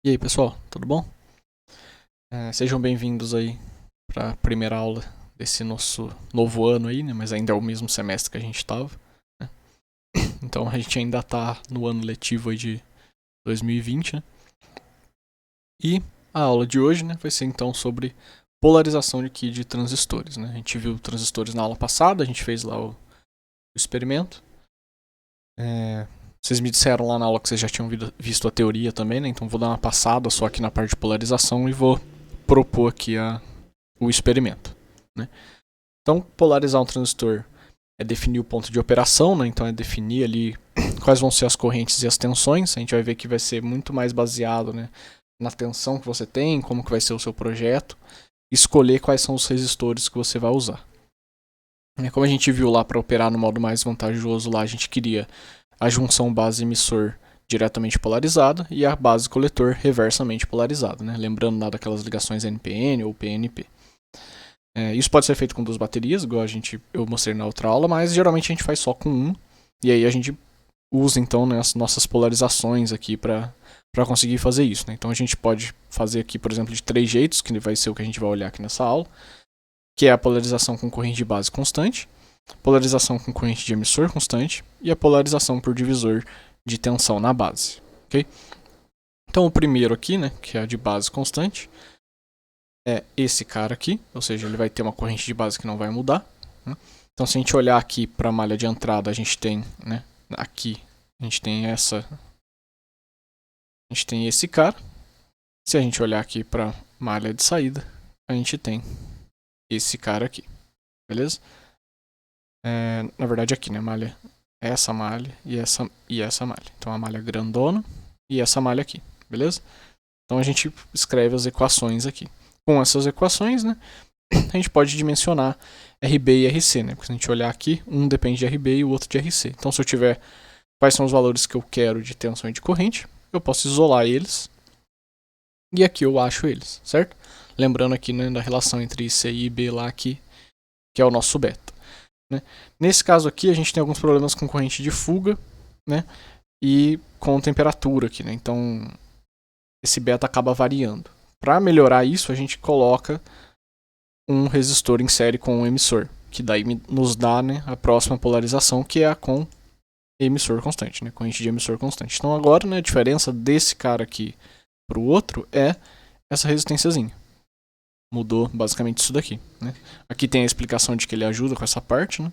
E aí pessoal, tudo bom? Sejam bem-vindos aí para a primeira aula desse nosso novo ano aí, né? Mas ainda é o mesmo semestre que a gente estava, né? Então a gente ainda está no ano letivo aí de 2020, né? E a aula de hoje, né, vai ser então sobre polarização de transistores, né? A gente viu transistores na aula passada, a gente fez lá o experimento. Vocês me disseram lá na aula que vocês já tinham visto a teoria também, né? Então vou dar uma passada só aqui na parte de polarização e vou propor aqui o experimento, né? Então, polarizar um transistor é definir o ponto de operação, né? Então é definir ali quais vão ser as correntes e as tensões. A gente vai ver que vai ser muito mais baseado, né, na tensão que você tem, como que vai ser o seu projeto, escolher quais são os resistores que você vai usar. Como a gente viu lá, para operar no modo mais vantajoso lá, a gente queria a junção base-emissor diretamente polarizada e a base coletor reversamente polarizada, né? Lembrando lá daquelas ligações NPN ou PNP. Isso pode ser feito com 2 baterias, igual eu mostrei na outra aula, mas geralmente a gente faz só com um. E aí a gente usa então, né, as nossas polarizações aqui para conseguir fazer isso, né? Então a gente pode fazer aqui, por exemplo, de 3 jeitos, que vai ser o que a gente vai olhar aqui nessa aula, que é a polarização com corrente de base constante, polarização com corrente de emissor constante e a polarização por divisor de tensão na base, ok? Então o primeiro aqui, né, que é a de base constante, é esse cara aqui, ou seja, ele vai ter uma corrente de base que não vai mudar, né? Então se a gente olhar aqui para a malha de entrada, a gente tem, né, aqui a gente tem esse cara. Se a gente olhar aqui para a malha de saída, a gente tem esse cara aqui, beleza? Na verdade aqui, né, malha, essa malha e essa malha. Então a malha grandona e essa malha aqui, beleza? Então a gente escreve as equações aqui. Com essas equações, né, a gente pode dimensionar RB e RC, né? Porque se a gente olhar aqui, um depende de RB e o outro de RC. Então se eu tiver quais são os valores que eu quero de tensão e de corrente, eu posso isolar eles e aqui eu acho eles, certo? Lembrando aqui, né, da relação entre IC e IB lá aqui, que é o nosso beta, né? Nesse caso aqui a gente tem alguns problemas com corrente de fuga, né, e com temperatura aqui, né? Então esse beta acaba variando. Para melhorar isso, a gente coloca um resistor em série com um emissor, que daí nos dá, né, a próxima polarização, que é a com emissor constante, né, corrente de emissor constante. Então agora, né, a diferença desse cara aqui para o outro é essa resistênciazinha. Mudou basicamente isso daqui, né? Aqui tem a explicação de que ele ajuda com essa parte, né?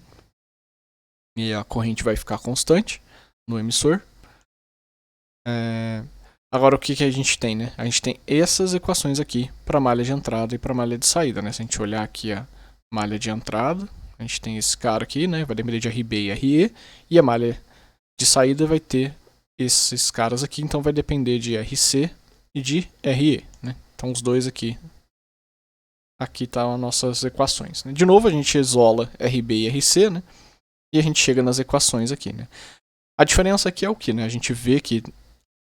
E a corrente vai ficar constante no emissor. Agora o que a gente tem, né? A gente tem essas equações aqui para a malha de entrada e para a malha de saída, né? Se a gente olhar aqui a malha de entrada, a gente tem esse cara aqui, né? Vai depender de RB e RE. E a malha de saída vai ter esses caras aqui, então vai depender de RC e de RE, né? Então os dois aqui tá as nossas equações, né? De novo a gente isola RB e RC, né? E a gente chega nas equações aqui, né? A diferença aqui é o que, né? A gente vê que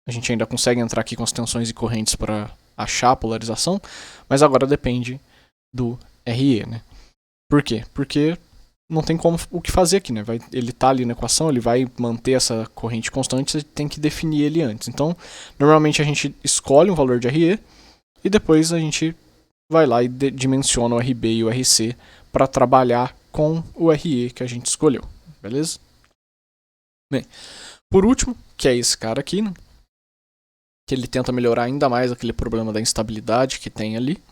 a gente ainda consegue entrar aqui com as tensões e correntes para achar a polarização, mas agora depende do RE, né? Por quê? Porque não tem como o que fazer aqui, né? Ele tá ali na equação, ele vai manter essa corrente constante, você tem que definir ele antes. Então, normalmente a gente escolhe um valor de RE e depois a gente vai lá e dimensiona o RB e o RC para trabalhar com o RE que a gente escolheu, beleza? Bem, por último, que é esse cara aqui, né? Que ele tenta melhorar ainda mais aquele problema da instabilidade que tem ali,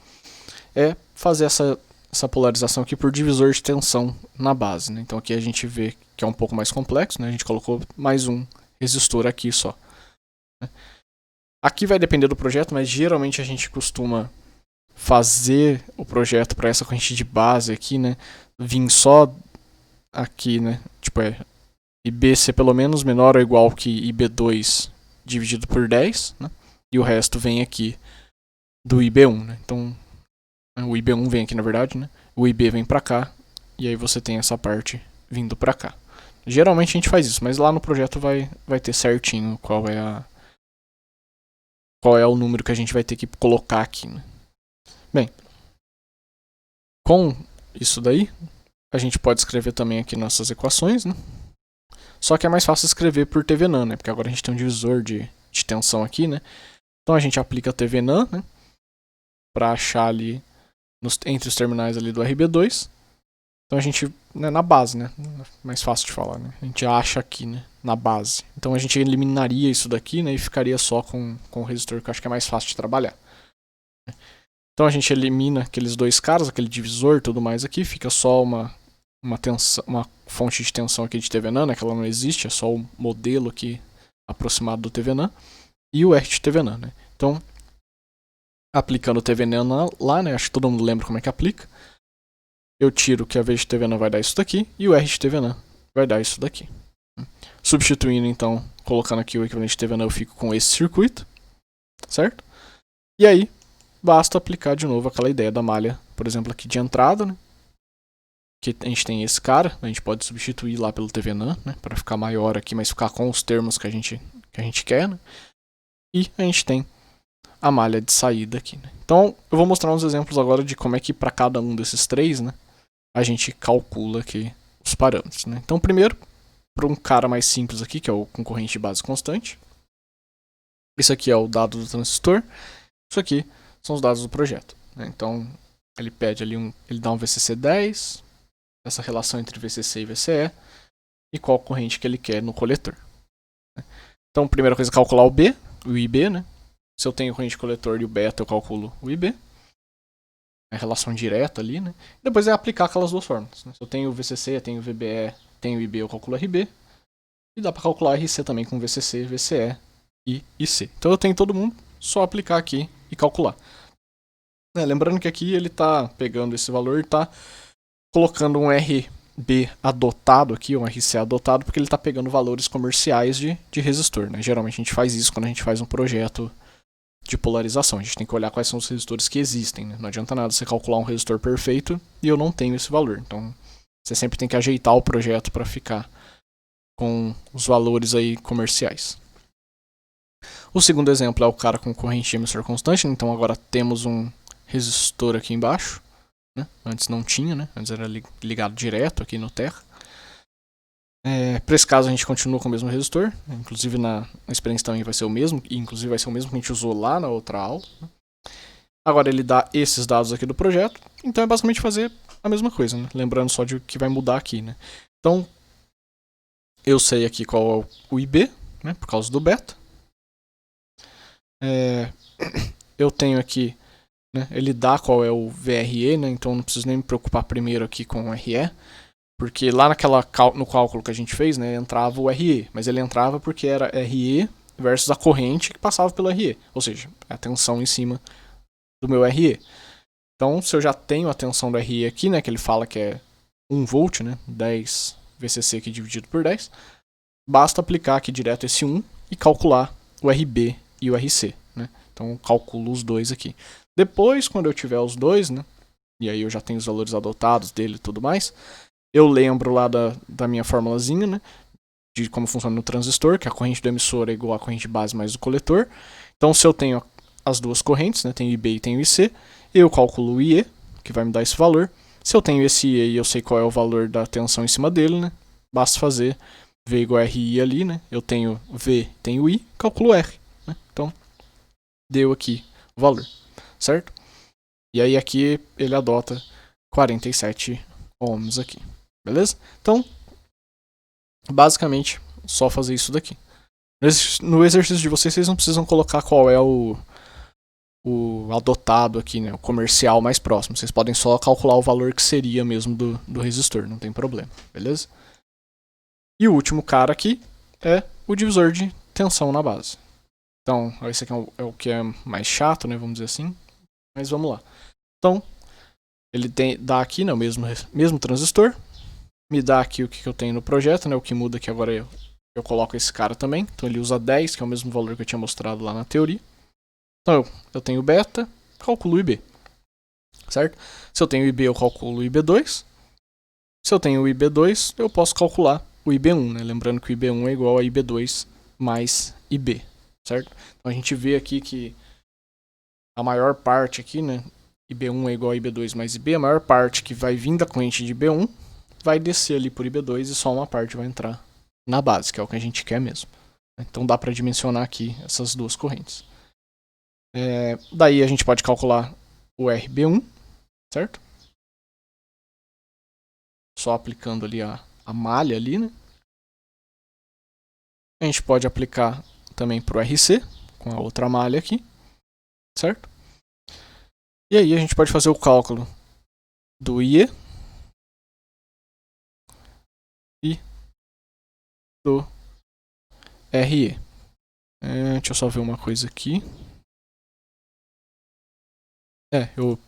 é fazer essa polarização aqui por divisor de tensão na base, né? Então aqui a gente vê que é um pouco mais complexo, né? A gente colocou mais um resistor aqui só, né? Aqui vai depender do projeto, mas geralmente a gente costuma fazer o projeto para essa corrente de base aqui, né, vir só aqui, né, tipo IB ser pelo menos menor ou igual que IB2 dividido por 10, né, e o resto vem aqui do IB1, né, então o IB1 vem aqui na verdade, né, o IB vem para cá, e aí você tem essa parte vindo para cá. Geralmente a gente faz isso, mas lá no projeto vai ter certinho qual é o número que a gente vai ter que colocar aqui, né. Bem, com isso daí, a gente pode escrever também aqui nossas equações, né? Só que é mais fácil escrever por TVNAN, né? Porque agora a gente tem um divisor de tensão aqui, né? Então a gente aplica TVNAN, né, para achar ali entre os terminais ali do RB2. Então a gente, né, na base, né, mais fácil de falar, né, a gente acha aqui, né, na base. Então a gente eliminaria isso daqui, né, e ficaria só com o resistor, que eu acho que é mais fácil de trabalhar. Então a gente elimina aqueles dois caras, aquele divisor e tudo mais aqui, fica só uma fonte de tensão aqui de TVNAN, né, que ela não existe, é só o modelo aqui aproximado do TVNAN, e o R de TVNAN, né. Então, aplicando o TVNAN lá, né, acho que todo mundo lembra como é que aplica. Eu tiro que a V de TVNAN vai dar isso daqui, e o R de TVNAN vai dar isso daqui. Substituindo, então, colocando aqui o equivalente de TVNAN, eu fico com esse circuito, certo? E aí, basta aplicar de novo aquela ideia da malha, por exemplo, aqui de entrada, né? Que a gente tem esse cara, a gente pode substituir lá pelo TVNAN, né? Para ficar maior aqui, mas ficar com os termos que a gente quer, né? E a gente tem a malha de saída aqui, né? Então, eu vou mostrar uns exemplos agora de como é que para cada um desses três, né? A gente calcula aqui os parâmetros, né? Então, primeiro, para um cara mais simples aqui, que é o concorrente de base constante. Isso aqui é o dado do transistor. Isso aqui são os dados do projeto, né? Então, ele pede ali ele dá um VCC 10, essa relação entre VCC e VCE, e qual corrente que ele quer no coletor. Então, primeira coisa é calcular o IB, né? Se eu tenho corrente coletor e o beta, eu calculo o IB. É a relação direta ali, né? Depois é aplicar aquelas duas fórmulas, né? Se eu tenho o VCC, eu tenho o VBE, tenho o IB, eu calculo RB. E dá para calcular RC também com VCC, VCE e IC. Então eu tenho todo mundo, só aplicar aqui e calcular. Lembrando que aqui ele está pegando esse valor e está colocando um RB adotado aqui, um RC adotado, porque ele está pegando valores comerciais de resistor, né? Geralmente a gente faz isso quando a gente faz um projeto de polarização. A gente tem que olhar quais são os resistores que existem, né? Não adianta nada você calcular um resistor perfeito e eu não tenho esse valor. Então você sempre tem que ajeitar o projeto para ficar com os valores aí comerciais. O segundo exemplo é o cara com corrente de emissor constante, então agora temos um resistor aqui embaixo, né? Antes não tinha, né? Antes era ligado direto aqui no terra. Para esse caso a gente continua com o mesmo resistor, inclusive na experiência também vai ser o mesmo, e inclusive vai ser o mesmo que a gente usou lá na outra aula. Agora ele dá esses dados aqui do projeto, então é basicamente fazer a mesma coisa, né? Lembrando só de que vai mudar aqui, né? Então eu sei aqui qual é o IB, né? Por causa do beta. Eu tenho aqui, né? Ele dá qual é o VRE, né? Então não preciso nem me preocupar primeiro aqui com o RE. Porque lá no cálculo que a gente fez, né, entrava o RE, mas ele entrava porque era RE versus a corrente que passava pelo RE, ou seja, a tensão em cima do meu RE. Então, se eu já tenho a tensão do RE aqui, né, que ele fala que é 1 volt, né, 10 VCC aqui dividido por 10, basta aplicar aqui direto esse 1 e calcular o RB e o RC, né? Então, eu calculo os dois aqui. Depois, quando eu tiver os dois, né, e aí eu já tenho os valores adotados dele e tudo mais, eu lembro lá da minha formulazinha, né? De como funciona no transistor, que a corrente do emissor é igual à corrente base mais do coletor. Então, se eu tenho as duas correntes, né? Tenho o IB e tenho o IC, eu calculo o IE, que vai me dar esse valor. Se eu tenho esse IE e eu sei qual é o valor da tensão em cima dele, né? Basta fazer V igual a RI ali, né? Eu tenho V, tenho I, calculo R, né? Então, deu aqui o valor, certo? E aí aqui ele adota 47 ohms aqui. Beleza? Então, basicamente, só fazer isso daqui. No exercício de vocês não precisam colocar qual é o adotado aqui, né? O comercial mais próximo. Vocês podem só calcular o valor que seria mesmo do resistor, não tem problema. Beleza? E o último cara aqui é o divisor de tensão na base. Então, esse aqui é o que é mais chato, né? Vamos dizer assim. Mas vamos lá. Então, ele dá aqui, né? O mesmo transistor. Me dá aqui o que eu tenho no projeto, né? O que muda aqui agora eu coloco esse cara também. Então ele usa 10, que é o mesmo valor que eu tinha mostrado lá na teoria. Então eu tenho beta, calculo o IB. Certo? Se eu tenho IB, eu calculo o IB2. Se eu tenho o IB2, eu posso calcular o IB1, né? Lembrando que o IB1 é igual a IB2 mais IB. Certo? Então a gente vê aqui que a maior parte aqui, né? IB1 é igual a IB2 mais IB. A maior parte que vai vir da corrente de IB1 vai descer ali por IB2 e só uma parte vai entrar na base, que é o que a gente quer mesmo. Então dá para dimensionar aqui essas duas correntes. Daí a gente pode calcular o RB1, certo? Só aplicando ali a malha ali, né? A gente pode aplicar também para o RC, com a outra malha aqui, certo? E aí a gente pode fazer o cálculo do IE e do RE. Deixa eu só ver uma coisa aqui.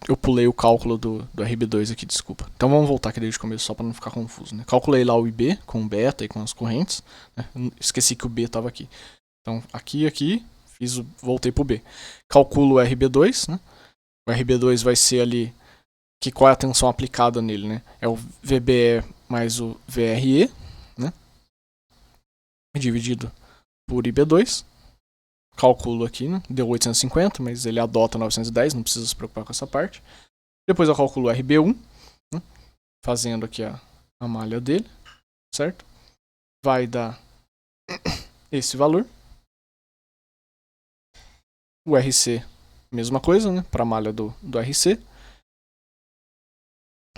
Eu pulei o cálculo do RB2 aqui, desculpa. Então vamos voltar aqui desde o começo só para não ficar confuso, né? Calculei lá o IB com o beta e com as correntes, né? Esqueci que o B estava aqui. Então aqui, voltei pro B. Calculo o RB2, né? O RB2 vai ser ali qual é a tensão aplicada nele, né? É o VBE mais o VRE, né? Dividido por IB2. Calculo aqui, né? Deu 850, mas ele adota 910, não precisa se preocupar com essa parte. Depois eu calculo o RB1, né? Fazendo aqui a malha dele, certo? Vai dar esse valor. O RC, mesma coisa, né? Para a malha do RC.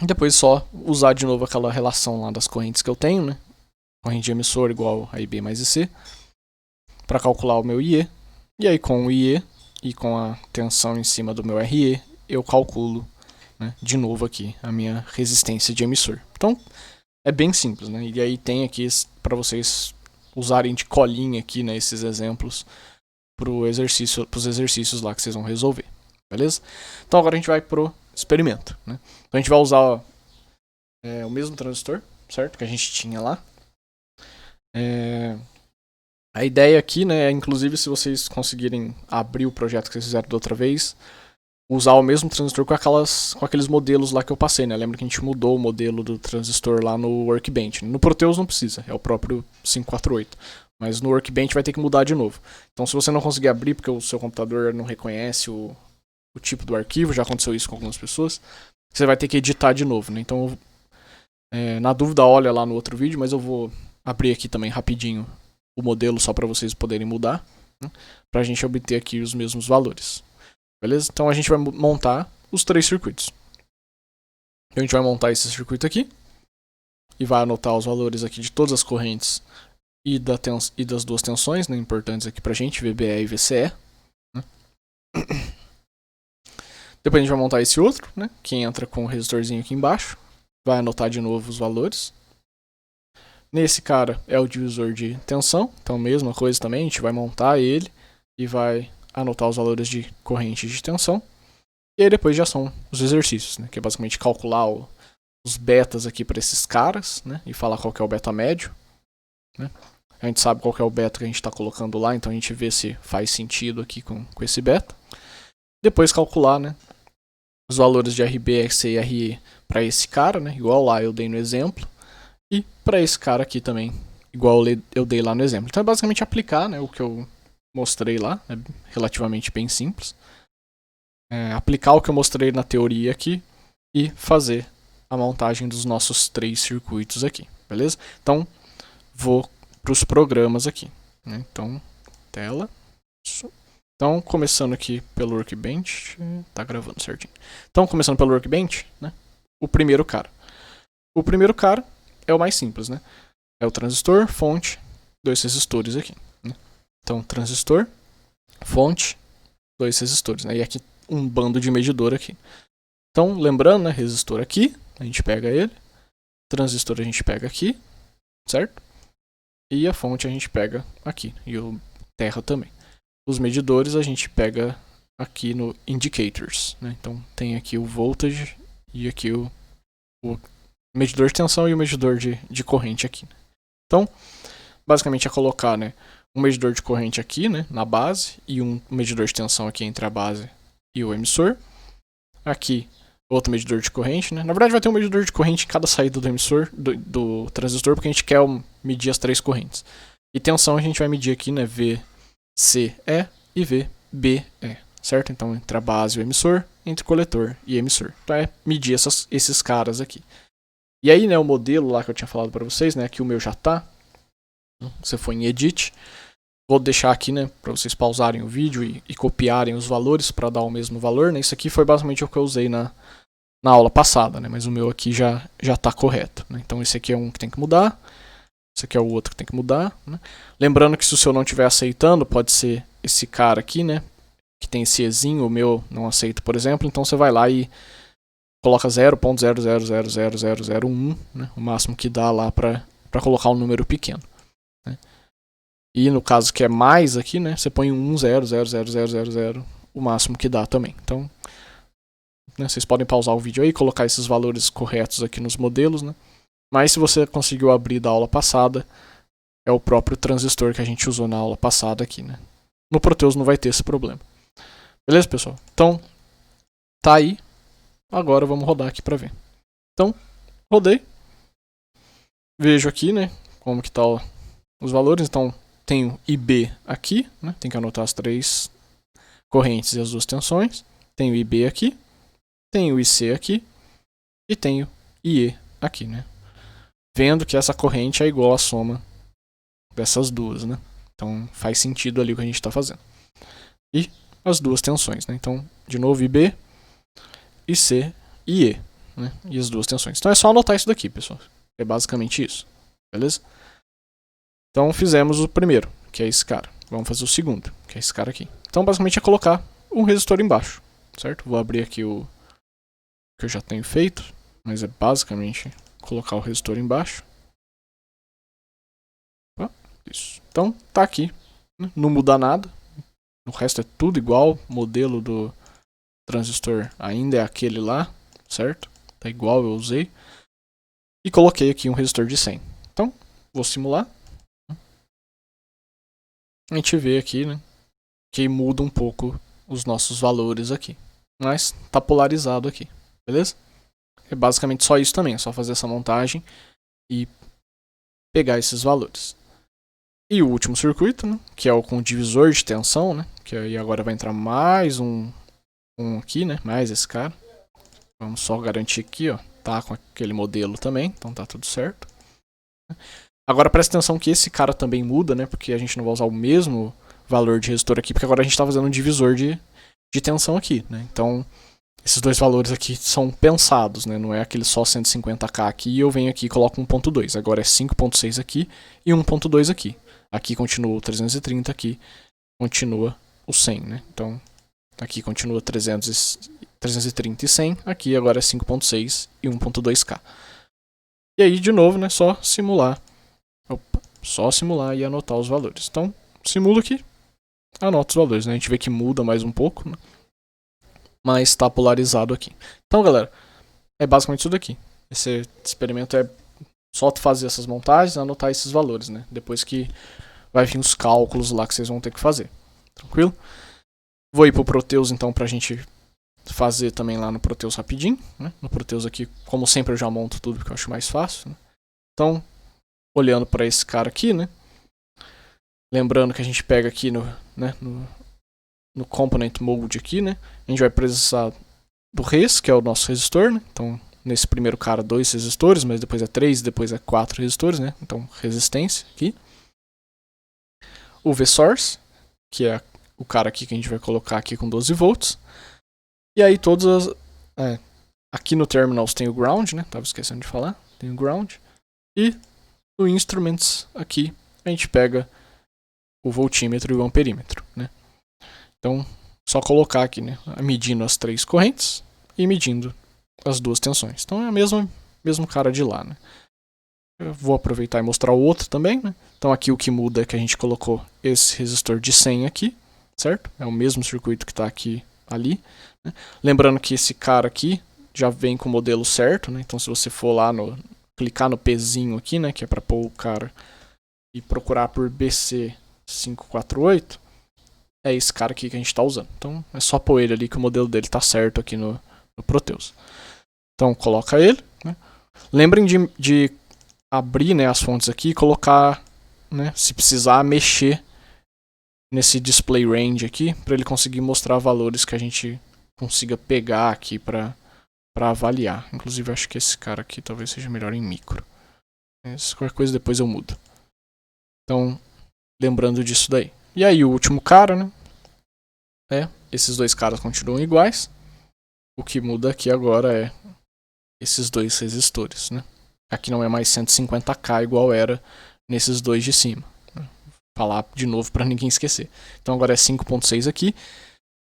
E depois só usar de novo aquela relação lá das correntes que eu tenho, né? Corrente de emissor igual a IB mais IC, para calcular o meu IE. E aí com o IE e com a tensão em cima do meu RE, eu calculo, né, de novo aqui a minha resistência de emissor. Então é bem simples, né? E aí tem aqui para vocês usarem de colinha aqui, né, esses exemplos para os exercícios lá que vocês vão resolver, beleza? Então agora a gente vai pro experimento, né? Então a gente vai usar o mesmo transistor, certo? Que a gente tinha lá. A ideia aqui, né, é inclusive se vocês conseguirem abrir o projeto que vocês fizeram da outra vez, usar o mesmo transistor com aqueles modelos lá que eu passei, né? Lembra que a gente mudou o modelo do transistor lá no Workbench. No Proteus não precisa, é o próprio 548. Mas no Workbench vai ter que mudar de novo. Então se você não conseguir abrir porque o seu computador não reconhece o tipo do arquivo, já aconteceu isso com algumas pessoas, você vai ter que editar de novo, né? Então, na dúvida, olha lá no outro vídeo, mas eu vou abrir aqui também rapidinho o modelo só para vocês poderem mudar, né? Para a gente obter aqui os mesmos valores. Beleza? Então a gente vai montar os 3 circuitos. Então, a gente vai montar esse circuito aqui e vai anotar os valores aqui de todas as correntes e das duas tensões, né, importantes aqui pra gente, VBE e VCE. Né? Depois a gente vai montar esse outro, né, que entra com o resistorzinho aqui embaixo. Vai anotar de novo os valores. Nesse cara é o divisor de tensão, então mesma coisa também, a gente vai montar ele e vai anotar os valores de corrente de tensão. E aí depois já são os exercícios, né, que é basicamente calcular os betas aqui para esses caras, né, e falar qual que é o beta médio. Né. A gente sabe qual que é o beta que a gente está colocando lá, então a gente vê se faz sentido aqui com esse beta. Depois calcular, né, os valores de RB, RC e RE para esse cara, né, igual lá eu dei no exemplo. E para esse cara aqui também, igual eu dei lá no exemplo. Então é basicamente aplicar, né, o que eu mostrei lá, é relativamente bem simples. Aplicar o que eu mostrei na teoria aqui e fazer a montagem dos nossos 3 circuitos aqui, beleza? Então vou para os programas aqui, né? Então tela. Então começando aqui pelo Workbench, tá gravando certinho. Então começando pelo Workbench, né? O primeiro cara é o mais simples, né? É o transistor, fonte, 2 resistores aqui, né? Então, transistor, fonte, 2 resistores, né? E aqui um bando de medidor aqui. Então, lembrando, né? Resistor aqui, a gente pega ele. Transistor a gente pega aqui, certo? E a fonte a gente pega aqui. E o terra também. Os medidores a gente pega aqui no indicators, né? Então, tem aqui o voltage e aqui o medidor de tensão e o medidor de corrente aqui. Então, basicamente é colocar, né, um medidor de corrente aqui, né, na base e um medidor de tensão aqui entre a base e o emissor. Aqui, outro medidor de corrente, né. Na verdade vai ter um medidor de corrente em cada saída do emissor, do transistor, porque a gente quer medir as 3 correntes. E tensão a gente vai medir aqui, né, VCE e VBE, certo? Então, entre a base e o emissor, entre coletor e emissor. Então é medir esses caras aqui. E aí, né, o modelo lá que eu tinha falado para vocês, né, aqui o meu já tá. Você foi em Edit. Vou deixar aqui, né, para vocês pausarem o vídeo e copiarem os valores para dar o mesmo valor, né? Isso aqui foi basicamente o que eu usei na aula passada, né? Mas o meu aqui já está correto, né? Então esse aqui é um que tem que mudar, esse aqui é o outro que tem que mudar, né? Lembrando que se o seu não estiver aceitando, pode ser esse cara aqui, né? Que tem esse Ezinho, o meu não aceita, por exemplo. Então você vai lá e coloca 0.00000001, né? O máximo que dá lá para colocar um número pequeno. Né? E no caso que é mais aqui, né? Você põe 1.0000000, o máximo que dá também. Então, né, vocês podem pausar o vídeo aí, colocar esses valores corretos aqui nos modelos, né? Mas se você conseguiu abrir da aula passada, é o próprio transistor que a gente usou na aula passada aqui, né? No Proteus não vai ter esse problema. Beleza, pessoal? Então, tá aí. Agora vamos rodar aqui para ver. Então, rodei. Vejo aqui, né, como que tá os valores. Então, tenho IB aqui, né? Tem que anotar as 3 correntes e as 2 tensões. Tenho IB aqui. Tenho IC aqui. E tenho IE aqui, né? Vendo que essa corrente é igual à soma dessas duas, né? Então, faz sentido ali o que a gente está fazendo. E as 2 tensões, né? Então, de novo, IB, IC e E, né? E as 2 tensões. Então é só anotar isso daqui, pessoal. É basicamente isso, beleza? Então fizemos o primeiro, que é esse cara. Vamos fazer o segundo, que é esse cara aqui. Então basicamente é colocar um resistor embaixo, certo? Vou abrir aqui o que eu já tenho feito, mas é basicamente colocar o resistor embaixo. Isso. Então tá aqui, né? Não muda nada. O resto é tudo igual. O modelo do transistor ainda é aquele lá, certo? Tá igual eu usei. E coloquei aqui um resistor de 100. Então, vou simular. A gente vê aqui, né, que muda um pouco os nossos valores aqui. Mas tá polarizado aqui, beleza? É basicamente só isso também. É só fazer essa montagem e pegar esses valores. E o último circuito, né, que é o com divisor de tensão, né? Que aí agora vai entrar mais um aqui, né? Mais esse cara. Vamos só garantir aqui, ó. Tá com aquele modelo também, então tá tudo certo. Agora presta atenção que esse cara também muda, né? Porque a gente não vai usar o mesmo valor de resistor aqui, porque agora a gente tá fazendo um divisor de tensão aqui, né? Então, esses 2 valores aqui são pensados, né? Não é aquele só 150k aqui e eu venho aqui e coloco 1.2. Agora é 5.6 aqui e 1.2 aqui. Aqui continua o 330, aqui continua o 100, né? Então, aqui continua 330 e 100, aqui agora é 5.6 e 1.2k. E aí, de novo, né, só simular e anotar os valores. Então, simula aqui, anota os valores, né? A gente vê que muda mais um pouco, né? Mas está polarizado aqui. Então, galera, é basicamente isso daqui. Esse experimento é só fazer essas montagens e anotar esses valores, né? Depois que vai vir os cálculos lá que vocês vão ter que fazer. Tranquilo? Vou ir pro Proteus, então, pra gente fazer também lá no Proteus rapidinho, né? No Proteus aqui, como sempre, eu já monto tudo porque eu acho mais fácil, né? Então, olhando para esse cara aqui, né? Lembrando que a gente pega aqui no Component Mode aqui, né? A gente vai precisar do res, que é o nosso resistor, né? Então, nesse primeiro cara, 2 resistores, mas depois é 3, depois é 4 resistores, né? Então, resistência aqui. O V-Source, que é o cara aqui que a gente vai colocar aqui com 12 volts. E aí todas as... aqui no Terminals tem o Ground, né? Tava esquecendo de falar. Tem o Ground. E no Instruments aqui a gente pega o voltímetro e o amperímetro, né? Então, só colocar aqui, né? Medindo as 3 correntes e medindo as 2 tensões. Então é o mesmo cara de lá, né? Eu vou aproveitar e mostrar o outro também, né? Então aqui o que muda é que a gente colocou esse resistor de 100 aqui, certo? É o mesmo circuito que está aqui, ali. Né? Lembrando que esse cara aqui já vem com o modelo certo, né? Então se você for lá clicar no Pzinho aqui, né? Que é para pôr o cara e procurar por BC548, é esse cara aqui que a gente está usando. Então é só pôr ele ali que o modelo dele está certo aqui no Proteus. Então coloca ele, né? Lembrem de abrir, né, as fontes aqui e colocar, né, se precisar, mexer nesse display range aqui para ele conseguir mostrar valores que a gente consiga pegar aqui para avaliar. Inclusive acho que esse cara aqui talvez seja melhor em micro. Qualquer coisa depois eu mudo. Então lembrando disso daí. E aí o último cara, né? Esses dois caras continuam iguais. O que muda aqui agora é esses dois resistores, né? Aqui não é mais 150k igual era nesses dois de cima. Vou falar de novo para ninguém esquecer. Então agora é 5.6 aqui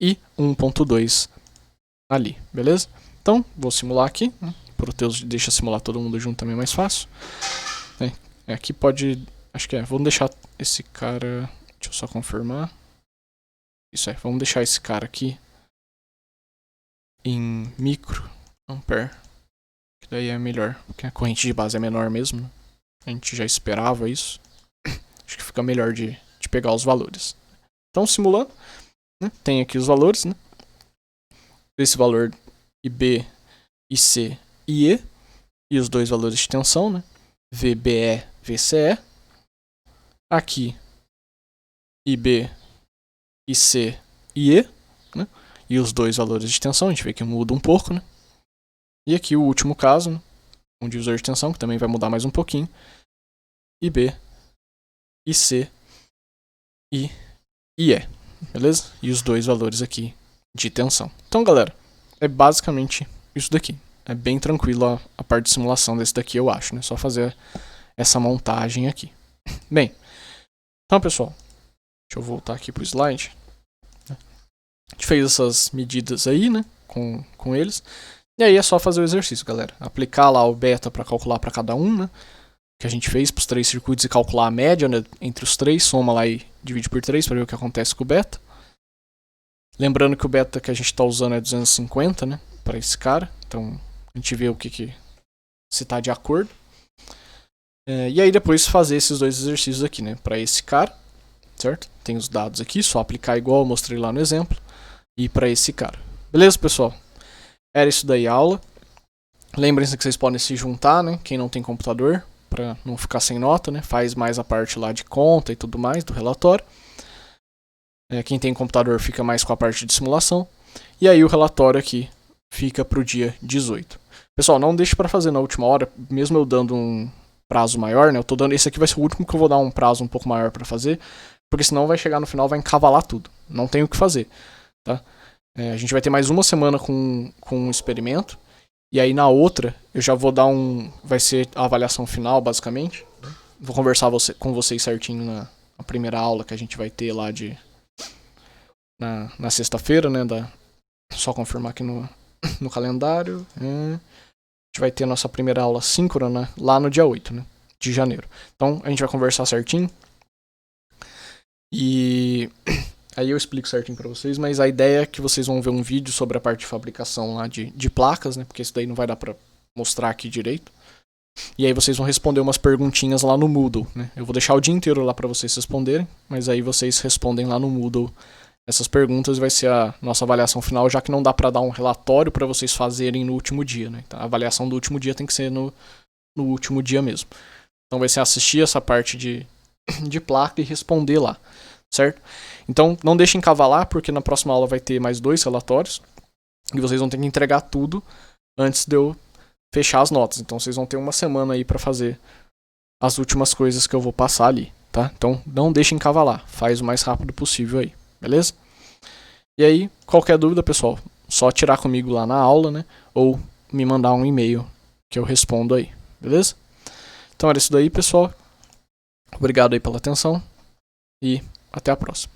e 1.2 ali, beleza? Então vou simular aqui. Proteus deixa simular todo mundo junto também mais fácil. Aqui pode, acho que vamos deixar esse cara, deixa eu só confirmar. Isso aí, vamos deixar esse cara aqui em microampere, que daí é melhor, porque a corrente de base é menor mesmo, né? A gente já esperava isso. Acho que fica melhor de pegar os valores. Então, simulando, né, tem aqui os valores, né? Esse valor IB, IC e E, e os dois valores de tensão, né? VBE, VCE. Aqui, IB, IC e E, né? E os dois valores de tensão, a gente vê que muda um pouco, né? E aqui o último caso, né? Um divisor de tensão, que também vai mudar mais um pouquinho. IB, IC e IE, beleza? E os dois valores aqui de tensão. Então, galera, é basicamente isso daqui. É bem tranquilo a parte de simulação desse daqui, eu acho, né? Só fazer essa montagem aqui. Bem, então, pessoal, deixa eu voltar aqui pro slide. A gente fez essas medidas aí, né, com eles. E aí é só fazer o exercício, galera. Aplicar lá o beta para calcular para cada um, né, que a gente fez para os 3 circuitos e calcular a média, né, entre os 3. Soma lá e divide por 3 para ver o que acontece com o beta. Lembrando que o beta que a gente está usando é 250, né, para esse cara. Então a gente vê o que se está de acordo. E aí depois fazer esses dois exercícios aqui, né, para esse cara, certo? Tem os dados aqui, só aplicar igual eu mostrei lá no exemplo. E para esse cara. Beleza, pessoal? Era isso daí a aula. Lembrem-se que vocês podem se juntar, né? Quem não tem computador, para não ficar sem nota, né? Faz mais a parte lá de conta e tudo mais do relatório. Quem tem computador fica mais com a parte de simulação. E aí o relatório aqui fica para o dia 18. Pessoal, não deixe para fazer na última hora, mesmo eu dando um prazo maior, né? Eu tô dando, esse aqui vai ser o último que eu vou dar um prazo um pouco maior para fazer, porque senão vai chegar no final, vai encavalar tudo. Não tem o que fazer. Tá? A gente vai ter mais uma semana com um experimento. E aí na outra eu já vou dar vai ser a avaliação final, basicamente. Vou conversar com vocês certinho na primeira aula que a gente vai ter lá na sexta-feira, né? Só confirmar aqui no calendário. A gente vai ter a nossa primeira aula síncrona lá no dia 8, né, de janeiro. Então a gente vai conversar certinho. E aí eu explico certinho pra vocês, mas a ideia é que vocês vão ver um vídeo sobre a parte de fabricação lá de placas, né? Porque isso daí não vai dar pra mostrar aqui direito. E aí vocês vão responder umas perguntinhas lá no Moodle, né? Eu vou deixar o dia inteiro lá pra vocês responderem, mas aí vocês respondem lá no Moodle essas perguntas e vai ser a nossa avaliação final, já que não dá pra dar um relatório pra vocês fazerem no último dia, né? Então, a avaliação do último dia tem que ser no último dia mesmo. Então vai ser assistir essa parte de placa e responder lá, certo? Então não deixem cavalar, porque na próxima aula vai ter mais 2 relatórios e vocês vão ter que entregar tudo antes de eu fechar as notas. Então vocês vão ter uma semana aí para fazer as últimas coisas que eu vou passar ali, tá? Então não deixem cavalar, faz o mais rápido possível aí, beleza? E aí, qualquer dúvida, pessoal, só tirar comigo lá na aula, né? Ou me mandar um e-mail que eu respondo aí, beleza? Então era isso daí, pessoal. Obrigado aí pela atenção e até a próxima.